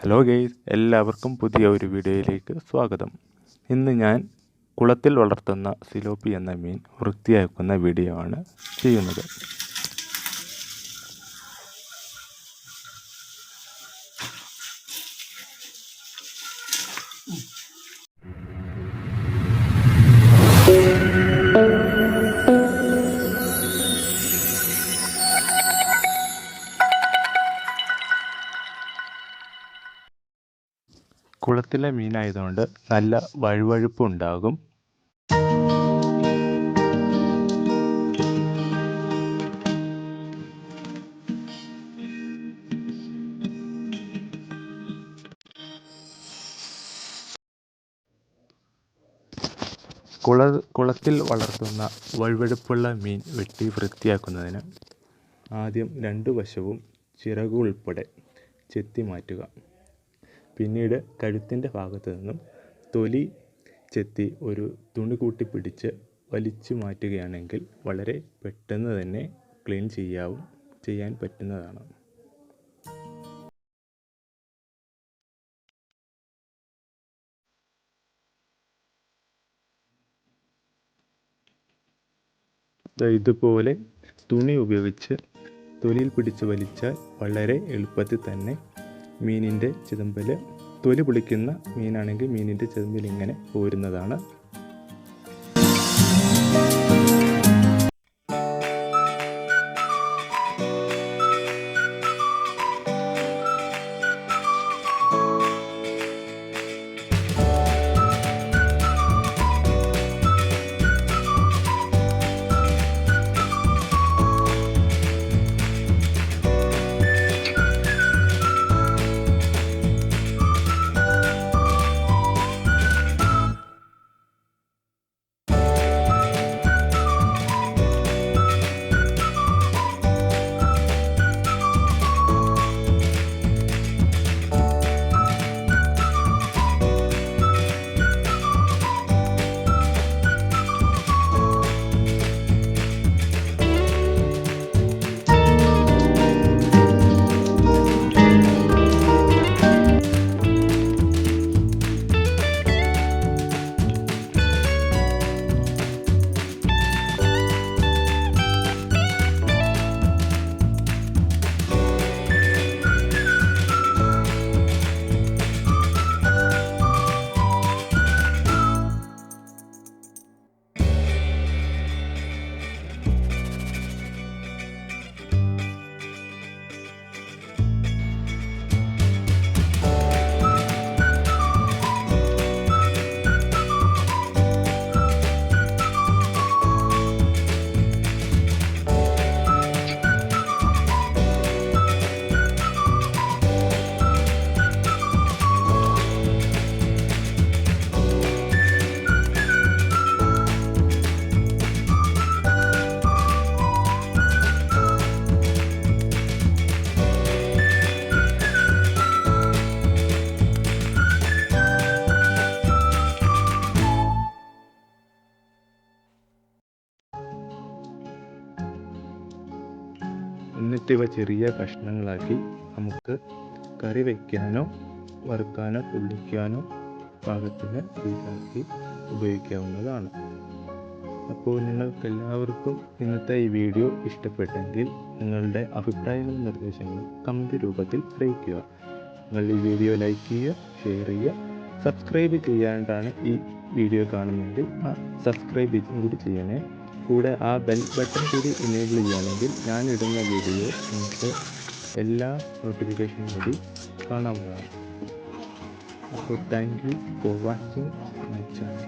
Hello guys, എല്ലാവർക്കും പുതിയ ഒരു വീഡിയോയിലേക്ക് സ്വാഗതം. ഇന്ന് ഞാൻ കുളത്തിൽ വളർത്തുന്ന സിലോപ്പി എന്ന മീൻ വൃത്തിയാക്കുന്ന വീഡിയോ ആണ് ചെയ്യുന്നത്. കുളത്തിലെ മീനായതുകൊണ്ട് നല്ല വഴുവഴുപ്പ് ഉണ്ടാകും. കുളത്തിൽ വളർത്തുന്ന വഴുവഴുപ്പുള്ള മീൻ വെട്ടി വൃത്തിയാക്കുന്നതിന് ആദ്യം രണ്ടു വശവും ചിറക് ഉൾപ്പെടെ ചെത്തി മാറ്റുക. പിന്നീട് കഴുത്തിൻ്റെ ഭാഗത്ത് നിന്നും തൊലി ചെത്തി ഒരു തുണി കൂട്ടി പിടിച്ച് വലിച്ചു മാറ്റുകയാണെങ്കിൽ വളരെ പെട്ടെന്ന് തന്നെ ക്ലീൻ ചെയ്യാൻ പറ്റുന്നതാണ്. ഇതുപോലെ തുണി ഉപയോഗിച്ച് തൊലിയിൽ പിടിച്ച് വലിച്ചാൽ വളരെ എളുപ്പത്തിൽ തന്നെ മീനിൻ്റെ ചിതമ്പൽ, തൊലി പൊളിക്കുന്ന മീനാണെങ്കിൽ മീനിൻ്റെ ചിതമ്പൽ ഇങ്ങനെ പോരുന്നതാണ്. എന്നിട്ട് ഇവ ചെറിയ കഷ്ണങ്ങളാക്കി നമുക്ക് കറി വയ്ക്കാനോ വറുക്കാനോ പൊള്ളിക്കാനോ പാകത്തിന് പീസാക്കി ഉപയോഗിക്കാവുന്നതാണ്. അപ്പോൾ നിങ്ങൾക്കെല്ലാവർക്കും ഇന്നത്തെ ഈ വീഡിയോ ഇഷ്ടപ്പെട്ടെങ്കിൽ നിങ്ങളുടെ അഭിപ്രായങ്ങളും നിർദ്ദേശങ്ങളും കമൻറ്റ് രൂപത്തിൽ അറിയിക്കുക. നിങ്ങൾ ഈ വീഡിയോ ലൈക്ക് ചെയ്യുക, ഷെയർ ചെയ്യുക, സബ്സ്ക്രൈബ് ചെയ്യാനായിട്ടാണ് ഈ വീഡിയോ കാണുന്നതെങ്കിൽ സബ്സ്ക്രൈബ് കൂടി ചെയ്യണേ. കൂടെ ആ ബെൽ ബട്ടൺ കൂടി എനേബിൾ ചെയ്യുകയാണെങ്കിൽ ഞാനിടുന്ന വീഡിയോ നിങ്ങൾക്ക് എല്ലാ നോട്ടിഫിക്കേഷനും കൂടി കാണാവുന്നതാണ്. അപ്പോൾ thank you for watching my channel.